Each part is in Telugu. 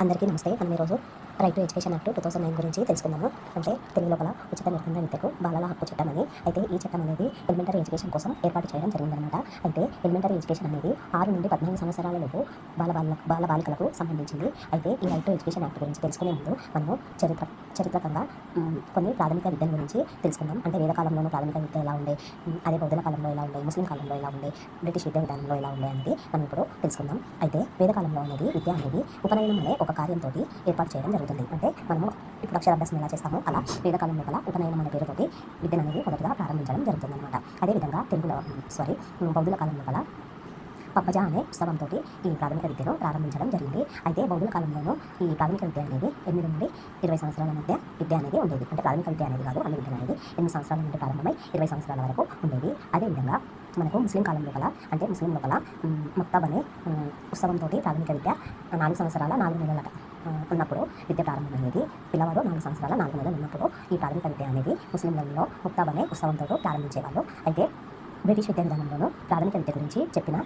అందరికీ నమస్తే. మనం ఈరోజు రైట్ టు ఎడ్యుకేషన్ యాక్ట్ 2009 గురించి తెలుసుకుందాము. అంటే తెలుగు లోపల ఉచిత నిర్బంధ విద్యకు బాలల హక్కు చట్టం అని. అయితే ఈ చట్టం అనేది ఎలిమెంటరీ ఎడ్యుకేషన్ కోసం ఏర్పాటు చేయడం జరిగిందనమాట. అయితే ఎలిమెంటరీ ఎడ్యుకేషన్ అనేది 6 నుండి 14 సంవత్సరాల లోపు బాలికలకు సంబంధించింది. అయితే ఈ రైట్ టు ఎడ్యుకేషన్ యాక్ట్ గురించి తెలుసుకునే ముందు మనము చరిత్రకంగా కొన్ని ప్రాథమిక విద్యల గురించి తెలుసుకుందాం. అంటే వేదకాలంలోనూ ప్రాథమిక విద్య ఎలా ఉండే, అదే బౌద్ధ కాలంలో ఎలా ఉండే, ముస్లిం కాలంలో ఎలా ఉండే, బ్రిటిష్ విద్యా విధానంలో ఎలా ఉండే అనేది మనం ఇప్పుడు తెలుసుకుందాం. అయితే వేదకాలంలో అనేది విద్య అనేది ఉపనయనం అనే ఒక కార్యంతో ఏర్పాటు చేయడం జరుగుతుంది. అంటే మనము ఇప్పుడు అక్షరాభ్యాసం ఎలా చేస్తామో అలా వేదకాలం లోపల ఉపనయనం అనే పేరుతోటి విద్యను అనేది మొదటగా ప్రారంభించడం జరుగుతుందన్నమాట. అదేవిధంగా బౌద్ధుల కాలం లోపల పప్పజ అనే ఉత్సవంతో ఈ ప్రాథమిక విద్యను ప్రారంభించడం జరిగింది. అయితే బౌద్ధుల కాలంలోనూ ఈ ప్రాథమిక విద్య అనేది 8 నుండి 20 సంవత్సరాల మధ్య విద్య అనేది ఉండేది. అంటే ప్రాథమిక విద్య అనేది కాదు, అన్ని విద్యలు అనేది 8 సంవత్సరాల నుండి ప్రారంభమై 20 సంవత్సరాల వరకు ఉండేది. అదేవిధంగా మనకు ముస్లిం కాలం లోపల అంటే ముస్లిం లోపల మక్తబ్ అనే ఉత్సవంతో ప్రాథమిక విద్య 4 సంవత్సరాల 4 నెలల ఉన్నప్పుడు విద్య ప్రారంభమయ్యేది. పిల్లవాడు 4 సంవత్సరాల 4 నెలలు ఉన్నప్పుడు ఈ ప్రాథమిక విద్య అనేది ముస్లింలలో మక్తబ్ అనే ఉత్సవంతో ప్రారంభించేవాళ్ళు. అయితే బ్రిటిష్ విద్యా విధానంలోనూ ప్రాథమిక విద్య గురించి చెప్పిన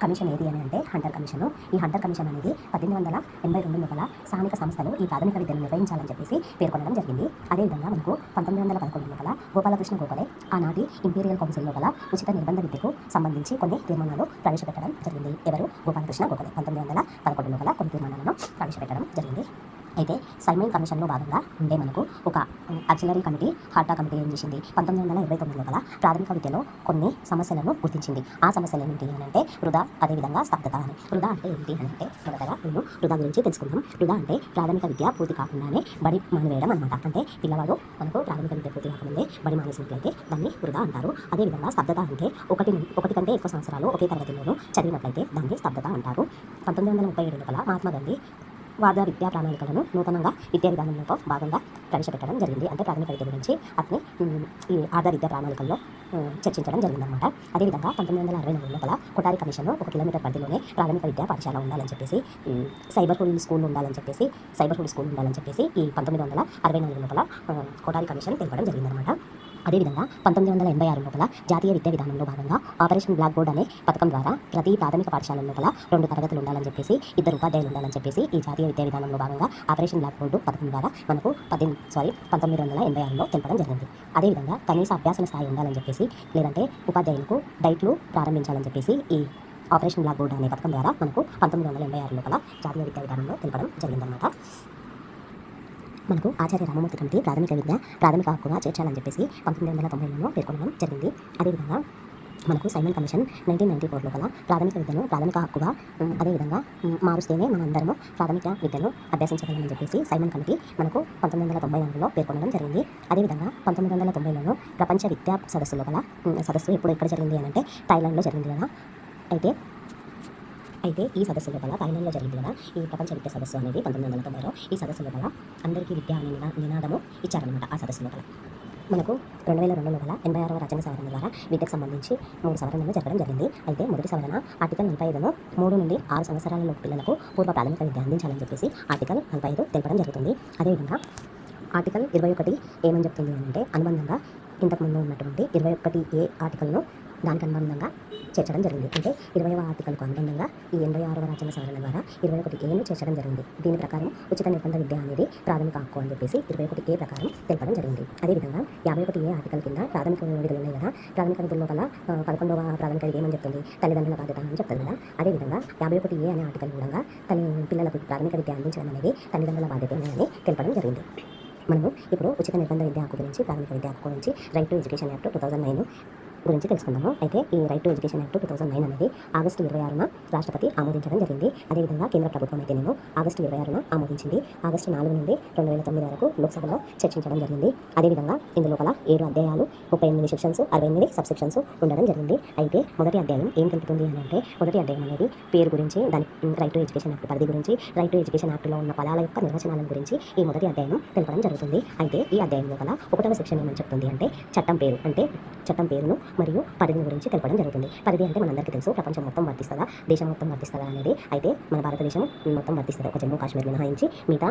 కమిషన్ ఏది అని అంటే హంటర్ కమిషన్. ఈ హంటర్ కమిషన్ అనేది 1882 లోపల స్థానిక సంస్థలు ఈ ప్రాథమిక విద్యను నిర్వహించాలని చెప్పేసి పేర్కొనడం జరిగింది. అదేవిధంగా మనకు 1911 లోపల గోపాలకృష్ణ గోఖలే ఆనాటి ఇంపీరియల్ కౌన్సిల్ లోపల ఉచిత నిర్బంధ విద్యకు సంబంధించి కొన్ని తీర్మానాలు ప్రవేశపెట్టడం జరిగింది. ఎవరు? గోపాలకృష్ణ గోఖలే 1911 లోపల కొన్ని తీర్మానాలను ప్రవేశపెట్టడం జరిగింది. అయితే సైమన్ కమిషన్లో భాగంగా ఉండే మనకు ఒక ఆక్సిలరీ కమిటీ, హార్టా కమిటీ ఏం చేసింది? 1929 లోపల ప్రాథమిక విద్యలో కొన్ని సమస్యలను గుర్తించింది. ఆ సమస్యలు ఏంటి అని అంటే వృధా, అదేవిధంగా స్తబ్దత అని. వృధా అంటే ఏంటి అని అంటే మొదటగా నేను వృధా గురించి తెలుసుకుందాం. వృధా అంటే ప్రాథమిక విద్య పూర్తి కాకుండానే బడి మానివేయడం అనమాట. అంటే పిల్లవాడు మనకు ప్రాథమిక విద్య పూర్తి కాకముందే బడి మానేసినట్లయితే దాన్ని వృధా అంటారు. అదేవిధంగా స్తబ్దత అంటే ఒకటి కంటే ఎక్కువ సంవత్సరాలు ఒకే తరగతిలోనూ చదివినట్లయితే దాన్ని స్తబ్దత అంటారు. 1937 లోపల మహాత్మా గాంధీ వార్ధ విద్యా ప్రణాళికలను నూతనంగా విద్యా విధానంలో భాగంగా ప్రవేశపెట్టడం జరిగింది. అంటే ప్రాథమిక విద్య గురించి అతని ఈ ఆర్ధ విద్యా ప్రణాళికల్లో చర్చించడం జరిగిందనమాట. అదేవిధంగా 1964 లోపల కొఠారి కమిషన్ 1 కిలోమీటర్ పరిధిలోనే ప్రాథమిక విద్యా పాఠశాల ఉండాలని చెప్పేసి, సైబర్హుడ్ స్కూల్ ఉండాలని చెప్పేసి ఈ 1964 లోపల కొఠారి కమిషన్ తెలపడం జరిగిందనమాట. అదేవిధంగా 1986 లోపల జాతీయ విద్యా విధానంలో భాగంగా ఆపరేషన్ బ్లాక్ బోర్డ్ అనే పథకం ద్వారా ప్రతి ప్రాథమిక పాఠశాల లోపల 2 తరగతులు ఉండాలని చెప్పేసి, 2 ఉపాధ్యాయులు ఉండాలని చెప్పేసి ఈ జాతీయ విద్యా విధానంలో భాగంగా ఆపరేషన్ బ్లాక్ బోర్డు పథకం ద్వారా మనకు 1986లో తెలపడం జరిగింది. అదేవిధంగా కనీస అభ్యాసన స్థాయి ఉండాలని చెప్పేసి, లేదంటే ఉపాధ్యాయులకు డైట్లు ప్రారంభించాలని చెప్పేసి ఈ ఆపరేషన్ బ్లాక్ బోర్డ్ అనే పథకం ద్వారా మనకు 1986 లోపల జాతీయ విద్యా విధానంలో తెలపడం జరిగిందన్నమాట. మనకు ఆచార్య రామమూర్తి కమిటీ ప్రాథమిక హక్కుగా చేర్చాలని చెప్పేసి 1990లో పేర్కొనడం జరిగింది. అదేవిధంగా మనకు సైమన్ కమిషన్ 1994 లోపల ప్రాథమిక హక్కుగా అదేవిధంగా మారుస్తేనే మనందరము ప్రాథమిక విద్యను అభ్యసించగలమని చెప్పేసి సైమన్ కమిటీ మనకు 1994లో పేర్కొనడం జరిగింది. అదేవిధంగా 1990లోను ప్రపంచ విద్యా సదస్సు లోపల సదస్సు ఎక్కడ జరిగింది అని అంటే థాయిలాండ్లో జరిగింది కదా. అయితే ఈ సదస్సు లోపల థాయిలాండ్లో జరిగింది కదా ఈ ప్రపంచ విద్యా సదస్సు అనేది 1990లో ఈ సదస్సు లోపల అందరికీ విద్య అనే నినాదము ఇచ్చారనమాట. ఆ సదస్సు లోపల మనకు 2002 లోపల 86వ రాజ్యాంగ సవరణ ద్వారా విద్యకు సంబంధించి 3 సవరణలు జరగడం జరిగింది. అయితే మొదటి సవరణ ఆర్టికల్ 45లో 3 నుండి 6 సంవత్సరాల లోపు పిల్లలకు పూర్వ ప్రాథమిక విద్య అందించాలని చెప్పేసి ఆర్టికల్ 45 తెలపడం జరుగుతుంది. అదేవిధంగా ఆర్టికల్ 21 ఏమని చెప్తుంది అంటే అనుబంధంగా ఇంతకుముందు ఉన్నటువంటి 21A ఆర్టికల్ను దానికి అనుబంధంగా చేర్చడం జరిగింది. అంటే 20వ ఆర్టికల్కు అనుబంధంగా ఈ 86వ రాజ్యాంగ సవరణ ద్వారా 21Aను చేర్చడం జరిగింది. దీని ప్రకారం ఉచిత నిర్బంధ విద్య అనేది ప్రాథమిక హక్కు అని చెప్పేసి 21A ప్రకారం తెలపడం జరిగింది. అదేవిధంగా 51A ఆర్టికల్ కింద ప్రాథమిక విధులు ఉన్నాయి కదా. ప్రాథమిక విధుల లోపల 11వ ప్రాథమిక విధి ఏమని చెప్తుంది? తల్లిదండ్రుల బాధ్యత అని చెప్తుంది కదా. అదేవిధంగా 51A అనే ఆర్టికల్ కూడా పిల్లలకు ప్రాథమిక విద్య అందించడం అనేది తల్లిదండ్రుల బాధ్యత అని తెలపడం జరిగింది. మనము ఇప్పుడు ఉచిత నిర్బంధ విద్యా హక్కు గురించి, ప్రాథమిక విద్యా హక్కు గురించి రైట్ టు ఎడ్యుకేషన్ యాక్ట్ 2009 గురించి తెలుసుకుందాము. అయితే ఈ రైట్ టు ఎడ్యుకేషన్ యాక్ట్ 2009 అనేది ఆగస్టు 26న రాష్ట్రపతి ఆమోదించడం జరిగింది. అదేవిధంగా కేంద్ర ప్రభుత్వం అయితే ఆగస్టు 26న ఆమోదించింది. ఆగస్టు 4 నుండి 2009 వరకు లోక్సభలో చర్చించడం జరిగింది. అదేవిధంగా ఇందులోపల 7 అధ్యాయాలు, 38 సెక్షన్స్, 68 సబ్ సెక్షన్స్ ఉండడం జరిగింది. అయితే మొదటి అధ్యాయం ఏం తెలుపుతుంది అని అంటే మొదటి అధ్యాయం అనేది పేరు గురించి, దాని రైట్ టు ఎడ్యుకేషన్ యాక్ట్ పరిధి గురించి, రైట్ టు ఎడ్యుకేషన్ యాక్ట్లో ఉన్న పదాల యొక్క నిర్వచనాల గురించి ఈ మొదటి అధ్యాయం తెలపడం జరుగుతుంది. అయితే ఈ అధ్యాయం లోపల 1వ సెక్షన్ ఏమని చెప్తుంది అంటే చట్టం పేరును మరియు పరిధిని గురించి తెలపడం జరుగుతుంది. పరిధి అంటే మనందరికీ తెలుసు, ప్రపంచం మొత్తం వర్తిస్తుందా, దేశం మొత్తం వర్తిస్తుందా అనేది. అయితే మన భారతదేశం మొత్తం వర్తిస్తుంది. ఒక జమ్మూ కాశ్మీర్ మినహాయించి మిగతా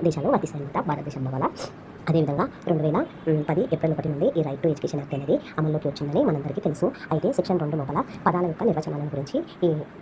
దేశాలు వర్తిస్తాయి. భారతదేశంలో గల అదేవిధంగా 2010 ఏప్రిల్ 1 నుండి ఈ రైట్ టు ఎడ్యుకేషన్ యాక్ట్ అనేది అమల్లోకి వచ్చిందని మనందరికీ తెలుసు. అయితే సెక్షన్ 2 లోపల పదాల యొక్క నిర్వచనాల గురించి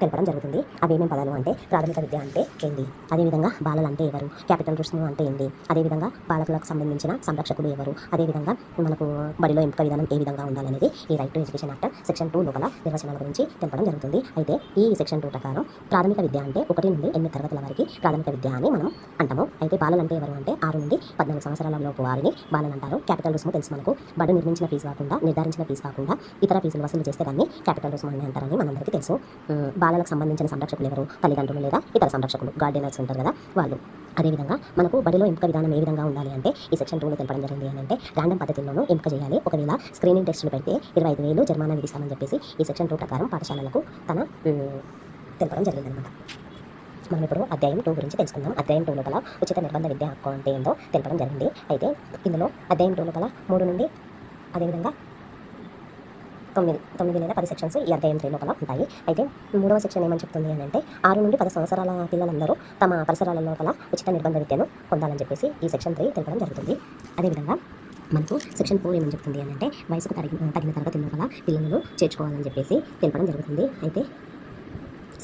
తెలపడం జరుగుతుంది. అవి ఏమేమి పదాలు అంటే ప్రాథమిక విద్య అంటే ఏంది, అదేవిధంగా బాలలు అంటే ఎవరు, క్యాపిటల్ రుసుము అంటే ఏంది, అదేవిధంగా బాలకులకు సంబంధించిన సంరక్షకులు ఎవరు, అదేవిధంగా మనకు బడిలో ఎంపిక విధానం ఏ విధంగా ఉండాలనేది ఈ right to education act section 2 లోపల నిర్వచనాల గురించి తెలపడం జరుగుతుంది. అయితే ఈ సెక్షన్ 2 ప్రకారం ప్రాథమిక విద్య అంటే 1 నుండి 8 తరగతుల వరకు ప్రాథమిక విద్య అని మనం అంటాము. అయితే బాలలు అంటే ఎవరు అంటే 6 నుండి 14 సంవత్సరాల లోపు వారిని బాలలు అంటారు. క్యాపిటల్ రుసుము తెలుసు మనకు, బడి నిర్మించిన ఫీజు కాకుండా, నిర్ధారించిన ఫీజు కాకుండా ఇతర ఫీజులు వసూలు చేస్తే దాన్ని క్యాపిటల్ రుసుము అని అంటారని మనందరికీ తెలుసు. బాలలకు సంబంధించిన సంరక్షకులు ఎవరు, తల్లిదండ్రులు లేదా ఇతర సంరక్షకులు, గార్డియనర్స్ ఉంటారు కదా వాళ్ళు. అదేవిధంగా మనకు బడిలో ఎంపిక విధానం ఏ విధంగా ఉండాలి అంటే ఈ సెక్షన్ 2లో తెలపడం జరిగింది అని అంటే ర్యాండమ్ పద్ధతిలోనూ ఎంపిక చేయాలి. ఒకవేళ స్క్రీనింగ్ టెస్టులు పెడితే 25,000 జరిమానా విధిస్తామని చెప్పేసి ఈ సెక్షన్ 2 ప్రకారం పాఠశాలలకు తన తెలపడం జరిగిందనమాట. మనం ఇప్పుడు అధ్యాయం 2 గురించి తెలుసుకుందాం. అధ్యాయం 2 లోపల ఉచిత నిర్బంధ విద్య హక్కు అంటే ఏందో తెలపడం జరిగింది. అయితే ఇందులో అధ్యాయం 2 లోపల 3 నుండి అదేవిధంగా 9 లేదా 10 సెక్షన్స్ ఈ అధ్యాయం 3 లోపల ఉంటాయి. అయితే 3వ సెక్షన్ ఏమని చెప్తుంది అని అంటే 6 నుండి 10 సంవత్సరాల పిల్లలందరూ తమ పరిసరాల లోపల ఉచిత నిర్బంధ విద్యను పొందాలని చెప్పేసి ఈ సెక్షన్ 3 తెలపడం జరుగుతుంది. అదేవిధంగా మనకు సెక్షన్ 4 ఏమని చెప్తుంది అని అంటే వయసుకు తగిన తరగతి లోపల పిల్లలను చేర్చుకోవాలని చెప్పేసి తెలపడం జరుగుతుంది. అయితే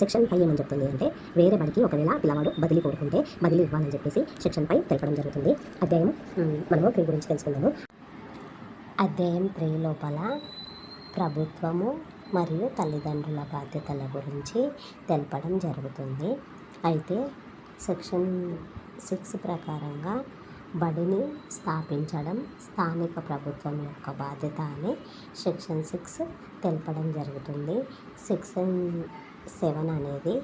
సెక్షన్ 5 ఏమని చెప్తుంది అంటే వేరే బడికి ఒకవేళ పిల్లవాడు బదిలీ కోరుకుంటే బదిలీ ఇవ్వాలని చెప్పేసి సెక్షన్ 5 తెలపడం జరుగుతుంది. అధ్యాయం మనము 3 గురించి తెలుసుకుందాము. అధ్యాయం 3 లోపల ప్రభుత్వము మరియు తల్లిదండ్రుల బాధ్యతల గురించి తెలపడం జరుగుతుంది. అయితే సెక్షన్ 6 ప్రకారంగా బడిని స్థాపించడం స్థానిక ప్రభుత్వం యొక్క బాధ్యత అని సెక్షన్ 6 తెలపడం జరుగుతుంది. సెక్షన్ 7 అనేది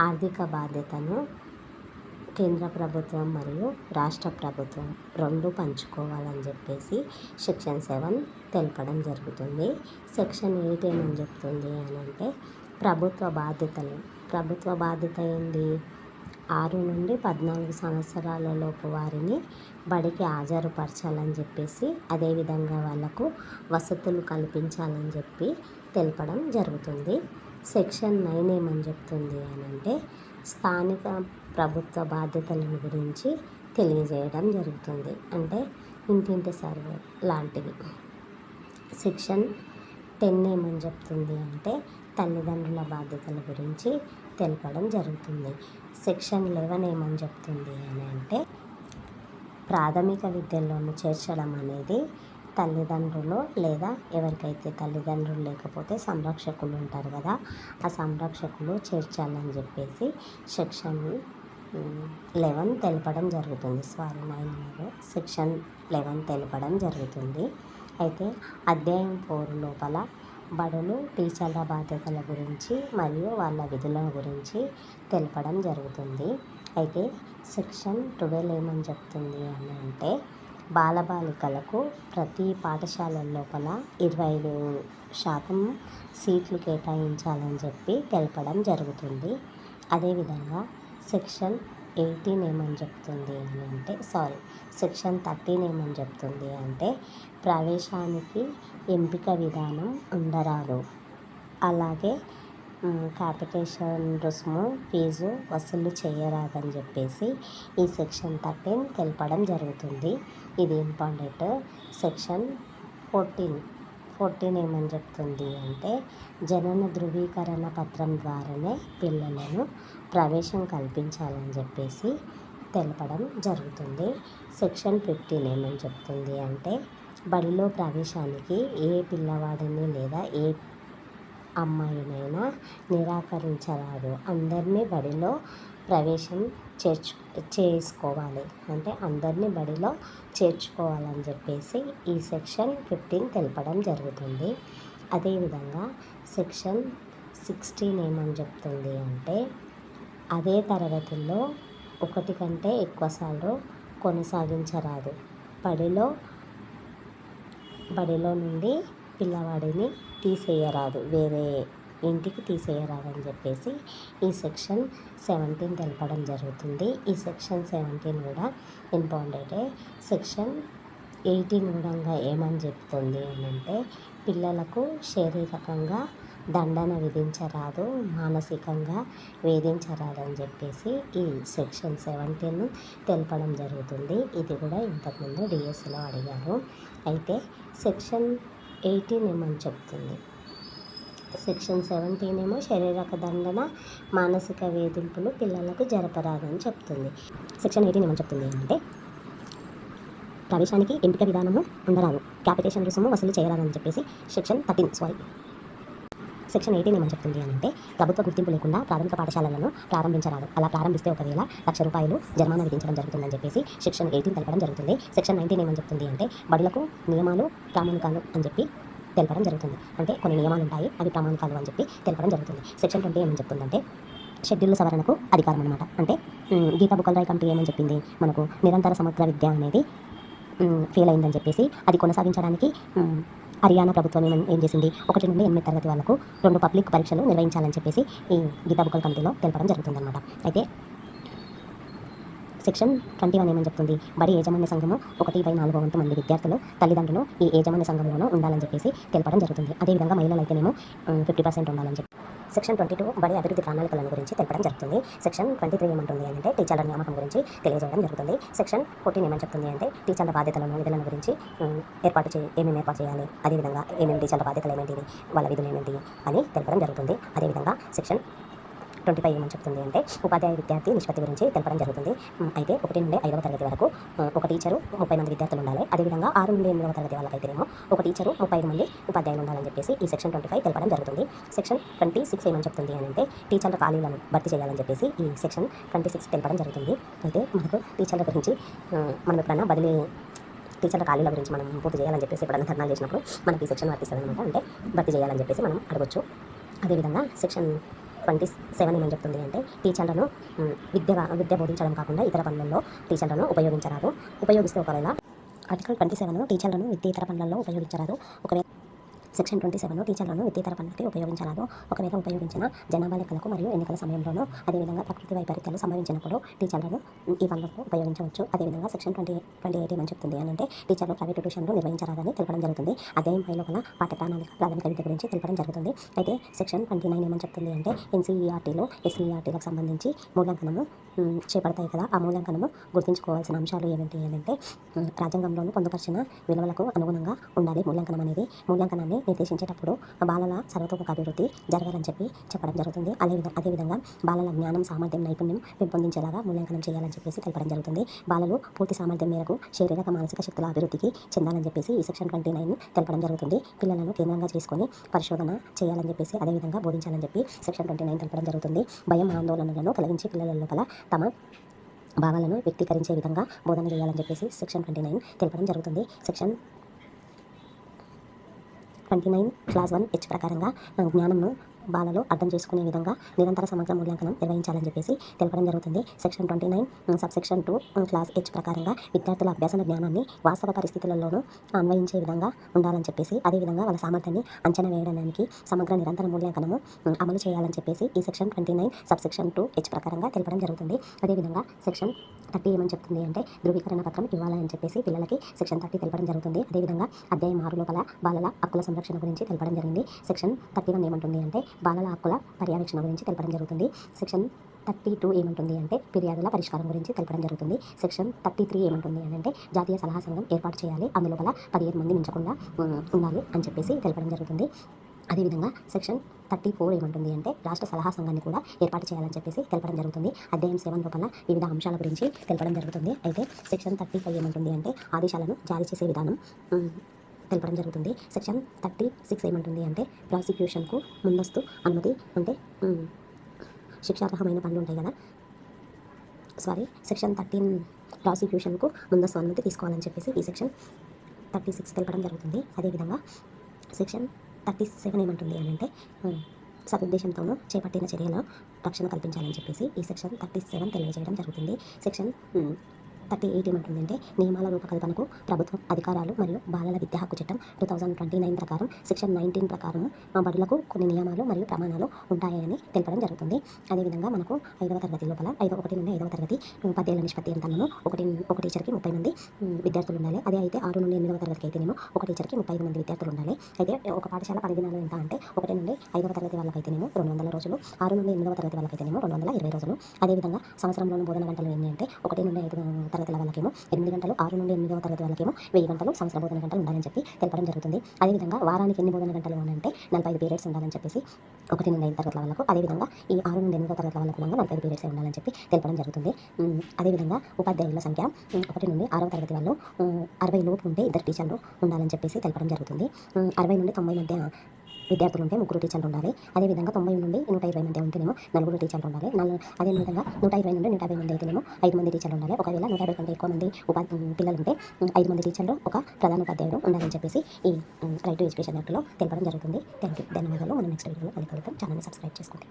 ఆర్థిక బాధ్యతను కేంద్ర ప్రభుత్వం మరియు రాష్ట్ర ప్రభుత్వం 2 పంచుకోవాలని చెప్పేసి సెక్షన్ 7 తెలపడం జరుగుతుంది. సెక్షన్ 8 ఏమని చెప్తుంది అని అంటే ప్రభుత్వ బాధ్యత ఏంటి, 6 నుండి 14 సంవత్సరాల లోపు వారిని బడికి హాజరుపరచాలని చెప్పేసి అదేవిధంగా వాళ్ళకు వసతులు కల్పించాలని చెప్పి తెలపడం జరుగుతుంది. సెక్షన్ 9 ఏమని చెప్తుంది అని అంటే స్థానిక ప్రభుత్వ బాధ్యతల గురించి తెలియజేయడం జరుగుతుంది. అంటే ఇంటింటి సర్వే లాంటివి. సెక్షన్ 10 ఏమని చెప్తుంది అంటే తల్లిదండ్రుల బాధ్యతల గురించి తెలపడం జరుగుతుంది. సెక్షన్ 11 ఏమని చెప్తుంది అని అంటే ప్రాథమిక విద్యలోనూ చేర్చడం అనేది తల్లిదండ్రులు లేదా ఎవరికైతే తల్లిదండ్రులు లేకపోతే సంరక్షకులు ఉంటారు కదా, ఆ సంరక్షకులు చేర్చాలని చెప్పేసి సెక్షన్ 11 తెలపడం జరుగుతుంది. 9 సెక్షన్ 11 తెలపడం జరుగుతుంది. అయితే అధ్యాయం 4 లోపల బడులు టీచర్ల బాధ్యతల గురించి మరియు వాళ్ళ విధుల గురించి తెలపడం జరుగుతుంది. అయితే సెక్షన్ 12 ఏమని చెప్తుంది అని అంటే బాలబాలికలకు ప్రతి పాఠశాల లోపల 25% సీట్లు కేటాయించాలని చెప్పి తెలపడం జరుగుతుంది. అదేవిధంగా సెక్షన్ 18 ఏమని చెప్తుంది అని అంటే సెక్షన్ 13 ఏమని చెప్తుంది అంటే ప్రవేశానికి ఎంపిక విధానం ఉండరాదు, అలాగే క్యాపిటేషన్ రుసుము ఫీజు వసూలు చేయరాదని చెప్పేసి ఈ సెక్షన్ 13 తెలపడం జరుగుతుంది. ఇది ఇంపార్టెంట్. సెక్షన్ 14 ఏమని చెప్తుంది అంటే జనన ధృవీకరణ పత్రం ద్వారానే పిల్లలను ప్రవేశం కల్పించాలని చెప్పేసి తెలపడం జరుగుతుంది. సెక్షన్ 15 ఏమని చెప్తుంది అంటే బడిలో ప్రవేశానికి ఏ పిల్లవాడిని లేదా ఏ అమ్మాయినైనా నిరాకరించరాదు, అందరినీ బడిలో ప్రవేశం చేసుకోవాలి, అంటే అందరినీ బడిలో చేర్చుకోవాలని చెప్పేసి ఈ సెక్షన్ 15 తెలపడం జరుగుతుంది. అదేవిధంగా సెక్షన్ 16 ఏమని చెప్తుంది అంటే అదే తరగతుల్లో 1 కంటే ఎక్కువసార్లు కొనసాగించరాదు, బడిలో నుండి పిల్లవాడిని తీసేయరాదు, వేరే ఇంటికి తీసేయరాదు అని చెప్పేసి ఈ సెక్షన్ 17 తెలపడం జరుగుతుంది. ఈ సెక్షన్ 17 కూడా ఇంపార్టెంటే. సెక్షన్ 18 కూడా ఏమని చెప్తుంది అని అంటే పిల్లలకు శారీరకంగా దండన విధించరాదు, మానసికంగా వేధించరాదని చెప్పేసి ఈ సెక్షన్ 17 తెలపడం జరుగుతుంది. ఇది కూడా ఇంతకుముందు డిఎస్సిలో అడిగారు. అయితే సెక్షన్ 18 ఏమని చెప్తుంది? సెక్షన్ 17 ఏమో శారీరక దండన, మానసిక వేధింపులు పిల్లలకు జరపరాదని చెప్తుంది. సెక్షన్ 18 ఏమని చెప్తుంది అంటే ప్రవేశానికి ఎంపిక విధానము ఉండరాదు, క్యాపిటేషన్ రుసుము వసూలు చేయరాదని చెప్పేసి సెక్షన్ 18 ఏమని చెప్తుంది అని అంటే ప్రభుత్వ గుర్తింపు లేకుండా ప్రాథమిక పాఠశాలలను ప్రారంభించరాదు, అలా ప్రారంభిస్తే ఒకవేళ ₹1,00,000 జరిమానా విధించడం జరుగుతుందని చెప్పేసి సెక్షన్ 18 తెలపడం జరుగుతుంది. సెక్షన్ 19 ఏమని చెప్తుంది అంటే బడులకు నియమాలు ప్రామాణికాలు అని చెప్పి తెలపడం జరుగుతుంది. అంటే కొన్ని నియమాలు ఉంటాయి, అవి ప్రామాణికాలు అని చెప్పి తెలపడం జరుగుతుంది. సెక్షన్ 20 ఏమని చెప్తుందంటే షెడ్యూల్ సవరణకు అధికారం అనమాట. అంటే గీతా బుక్కల్రాయ్ కమిటీ ఏమని చెప్పింది, మనకు నిరంతర సమగ్ర విద్య అనేది ఫెయిల్ అయిందని చెప్పేసి అది కొనసాగించడానికి హర్యానా ప్రభుత్వం ఏం చేసింది, 1 నుండి 8 తరగతి వాళ్ళకు 2 పబ్లిక్ పరీక్షలు నిర్వహించాలని చెప్పేసి ఈ గీతా బుక్కల్ కమిటీలో తెలపడం జరుగుతుందన్నమాట. అయితే సెక్షన్ 21 ఏమని చెప్తుంది, బడి యాజమాన్య సంఘము 1/4 వంతు మంది విద్యార్థులు తల్లిదండ్రులు ఈ యాజమాన్య సంఘంలోనూ ఉండాలని చెప్పేసి తెలపడం జరుగుతుంది. అదేవిధంగా మహిళలు అయితేనేమో 50% ఉండాలని చెప్పి సెక్షన్ 22 బడి అభివృద్ధి ప్రణాళికలను గురించి తెలపడం జరుగుతుంది. సెక్షన్ 23 ఏమంటుంది అంటే టీచర్ల నియామకం గురించి తెలియజేయడం జరుగుతుంది. సెక్షన్ 14 ఏమని చెప్తుంది అంటే టీచర్ల బాధ్యతలను విధులను గురించి ఏమేమి ఏర్పాటు చేయాలి, అదేవిధంగా ఏమేమి టీచర్ల బాధ్యతలు ఏమేంటివి, వాళ్ళ విధులు ఏంటి అని తెలపడం జరుగుతుంది. అదేవిధంగా సెక్షన్ 25 ఏమని చెప్తుంది అంటే ఉపాధ్యాయ విద్యార్థి నిష్పత్తి గురించి తెలపడం జరుగుతుంది. అయితే 1 నుండి 5వ తరగతి వరకు ఒక టీచరు 30 మంది విద్యార్థులు ఉండాలి. అదేవిధంగా 6 నుండి 8వ తరగతి వాళ్ళకైతేనేమో ఒక టీచరు 35 మంది ఉపాధ్యాయులు ఉండాలని చెప్పేసి ఈ సెక్షన్ 25 తెలపడం జరుగుతుంది. సెక్షన్ 26 ఏమని చెప్తుంది అని అంటే టీచర్ల ఖాళీలను భర్తీ చేయాలని చెప్పేసి ఈ సెక్షన్ 26 తెలపడం జరుగుతుంది. అయితే మనకు టీచర్ల గురించి మనం ఎప్పుడన్నా టీచర్ల ఖాళీల గురించి మనం పూర్తి చేయాలని చెప్పేసి ఎప్పుడన్నా ధర్నాలు చేసినప్పుడు మనకి ఈ సెక్షన్ వర్తిస్తుంది అనమాట. అంటే భర్తీ చేయాలని చెప్పేసి మనం అడగొచ్చు. అదేవిధంగా సెక్షన్ 27 ఏమని చెప్తుంది అంటే టీచర్లను విద్య బోధించడం కాకుండా ఇతర పనులలో టీచర్లను ఉపయోగించరాదు. ఉపయోగిస్తే ఒకవేళ ఆర్టికల్ 27 టీచర్లను ఇతర పనులలో ఉపయోగించరాదు. ఒకవేళ సెక్షన్ 27 టీచర్లను ఇతర పనులకి ఉపయోగించరాదు. ఒకవేళ ఉపయోగించిన జనాభా లెక్కలకు మరియు ఎన్నికల సమయంలోనూ అదేవిధంగా ప్రకృతి వైపరీత్యాలు సంభవించినప్పుడు టీచర్లను ఈ పనులకు ఉపయోగించవచ్చు. అదేవిధంగా సెక్షన్ 28 ఏమని చెప్తుంది అని అంటే టీచర్లు ప్రైవేట్ ట్యూషన్లు నిర్వహించరాదని తెలపడం జరుగుతుంది. అధ్యాయం 5 లోపల పాఠ్య ప్రణాళిక ప్రాథమిక విద్య గురించి తెలపడం జరుగుతుంది. అయితే సెక్షన్ 29 ఏమని చెప్తుంది అంటే ఎన్సీఈఆర్టీలో ఎస్సీఈఆర్టీలకు సంబంధించి మూల్యాంకనము చేపడతాయి కదా, ఆ మూల్యాంకనము గుర్తుంచుకోవాల్సిన అంశాలు ఏమిటి అంటే రాజ్యాంగంలోనూ పొందుపరిచిన విలువలకు అనుగుణంగా ఉండాలి మూల్యాంకనం అనేది. మూల్యాంకనాన్ని నిర్దేశించేటప్పుడు బాలల సర్వతోముఖ అభివృద్ధి జరగాలని చెప్పడం జరుగుతుంది. అదేవిధంగా బాలల జ్ఞానం, సామర్థ్యం, నైపుణ్యం పెంపొందించేలాగా మూల్యాంకనం చేయాలని చెప్పేసి తెలపడం జరుగుతుంది. బాలలు పూర్తి సామర్థ్యం మేరకు శారీరక మానసిక శక్తుల అభివృద్ధికి చెందాలని చెప్పేసి ఈ సెక్షన్ 29 తెలపడం జరుగుతుంది. పిల్లలను కేంద్రంగా చేసుకొని పరిశోధన చేయాలని చెప్పేసి అదేవిధంగా బోధించాలని చెప్పి సెక్షన్ 29 తెలపడం జరుగుతుంది. భయం, ఆందోళనలను తొలగించి పిల్లల లోపల తమ భావాలను వ్యక్తీకరించే విధంగా బోధన చేయాలని చెప్పేసి సెక్షన్ 29 తెలపడం జరుగుతుంది. సెక్షన్ 29 క్లాస్ 1H ప్రకారంగా జ్ఞానంను బాలలు అర్థం చేసుకునే విధంగా నిరంతర సమగ్ర మూల్యాంకనం నిర్వహించాలని చెప్పేసి తెలపడం జరుగుతుంది. సెక్షన్ 29 సబ్సెక్షన్ 2 క్లాస్ H ప్రకారంగా విద్యార్థుల అభ్యాసన జ్ఞానాన్ని వాస్తవ పరిస్థితులలోనూ అన్వయించే విధంగా ఉండాలని చెప్పేసి అదేవిధంగా వాళ్ళ సామర్థ్యాన్ని అంచనా వేయడానికి సమగ్ర నిరంతర మూల్యాంకనము అమలు చేయాలని చెప్పేసి ఈ సెక్షన్ 29 సబ్సెక్షన్ 2H ప్రకారంగా తెలపడం జరుగుతుంది. అదేవిధంగా సెక్షన్ 30 ఏమని చెప్తుంది అంటే ధృవీకరణ పత్రం ఇవ్వాలని చెప్పేసి పిల్లలకి సెక్షన్ 30 తెలపడం జరుగుతుంది. అదేవిధంగా అధ్యాయం 6 లోపల బాలల హక్కుల సంరక్షణ గురించి తెలపడం జరిగింది. సెక్షన్ 31 ఏమంటుంది అంటే బాలల హక్కుల పర్యవేక్షణ గురించి తెలపడం జరుగుతుంది. సెక్షన్ 32 ఏమంటుంది అంటే ఫిర్యాదుల పరిష్కారం గురించి తెలపడం జరుగుతుంది. సెక్షన్ 33 ఏమంటుంది అంటే జాతీయ సలహా సంఘం ఏర్పాటు చేయాలి, అందులో 15 మంది మించకుండా ఉండాలి అని చెప్పేసి తెలపడం జరుగుతుంది. అదేవిధంగా సెక్షన్ 34 ఏమంటుంది అంటే రాష్ట్ర సలహా సంఘాన్ని కూడా ఏర్పాటు చేయాలని చెప్పేసి తెలపడం జరుగుతుంది. అధ్యాయం 7 లోపల వివిధ అంశాల గురించి తెలపడం జరుగుతుంది. అయితే సెక్షన్ 35 ఏమంటుంది అంటే ఆదేశాలను జారీ చేసే విధానం తెలపడం జరుగుతుంది. సెక్షన్ 36 ఏమంటుంది అంటే ప్రాసిక్యూషన్కు ముందస్తు అనుమతి, అంటే శిక్షార్హమైన పనులు ఉంటాయి కదా, సెక్షన్ 13 ప్రాసిక్యూషన్కు ముందస్తు అనుమతి తీసుకోవాలని చెప్పేసి ఈ సెక్షన్ 36 తెలపడం జరుగుతుంది. అదేవిధంగా సెక్షన్ 37 ఏమంటుంది అని అంటే సదుద్దేశంతోనూ చేపట్టిన చర్యల రక్షణ కల్పించాలని చెప్పేసి ఈ సెక్షన్ 37 తెలియజేయడం జరుగుతుంది. సెక్షన్ 38 ఏమంటుందంటే నియమాల రూపకల్పనకు ప్రభుత్వం అధికారాలు మరియు బాలల విద్యా హక్కు చట్టం 2029 ప్రకారం సెక్షన్ 19 ప్రకారం బడులకు కొన్ని నియమాలు మరియు ప్రమాణాలు ఉంటాయని తెలపడం జరుగుతుంది. అదేవిధంగా మనకు 5వ తరగతి లోపల 1 నుండి 5వ తరగతి ఉపాధ్యాయుల నిష్పత్తి ఎంతనో ఒక టీచర్కి 30 మంది విద్యార్థులు ఉండాలి. అదే అయితే 6 నుండి 8వ తరగతికి అయితేనేమో ఒక టీచర్కి 35 మంది విద్యార్థులు ఉండాలి. అయితే ఒక పాఠశాల పరిధినాలు ఎంత అంటే 1 నుండి 5వ తరగతి వాళ్ళకైతేనేమో 200 రోజులు, 6 నుండి 8వ తరగతి వాళ్ళకైతేనేమో 220 రోజులు. అదేవిధంగా సంవత్సరంలోని బోధన గంటలు ఎన్ని అంటే 1 నుండి 5 తరగతుల వాళ్ళకేమో 8 గంటలు, 6 నుండి 8వ తరగతి వాళ్ళకేమో 1000 గంటలు సంవత్సర బోధన గంటలు ఉండాలని చెప్పి తెలపడం జరుగుతుంది. అదేవిధంగా వారానికి ఎన్ని బోధన గంటలు అని అంటే 45 పీరియడ్స్ ఉండాలని చెప్పేసి 1 నుండి 5 తరగతుల వాళ్ళకు, అదేవిధంగా ఈ 6 నుండి 8వ తరగతుల వాళ్ళకు కూడా 45 పీరియడ్స్ ఉండాలని చెప్పి తెలపడం జరుగుతుంది. అదేవిధంగా ఉపాధ్యాయుల సంఖ్య 1 నుండి 6వ తరగతి వాళ్ళు 60 లోపు ఉంటే 2 టీచర్లు ఉండాలని చెప్పేసి తెలపడం జరుగుతుంది. 60 నుండి 90 మధ్య విద్యార్థులు ఉంటే 3 టీచర్లు ఉండాలి. అదేవిధంగా 90 నుండి 120 మధ్య ఉంటేనేమో 4 టీచర్లు ఉండాలి. అదేవిధంగా 120 నుండి 150 మంది అయితేనేమో 5 మంది టీచర్లు ఉండాలి. ఒకవేళ 150 కంటే ఎక్కువ మంది పిల్లలు ఉంటే 5 మంది టీచర్లు, ఒక ప్రధాన ఉపాధ్యాయుడు ఉండాలని చెప్పేసి ఈ రైట్ టు ఎడ్యుకేషన్ యాక్ట్లో తెలపడం జరుగుతుంది. Thank you. ధన్యవాదాలు. మనం నెక్స్ట్ వీడియోలో కలుద్దాం. ఛానల్ని సబ్స్క్రైబ్ చేసుకోండి.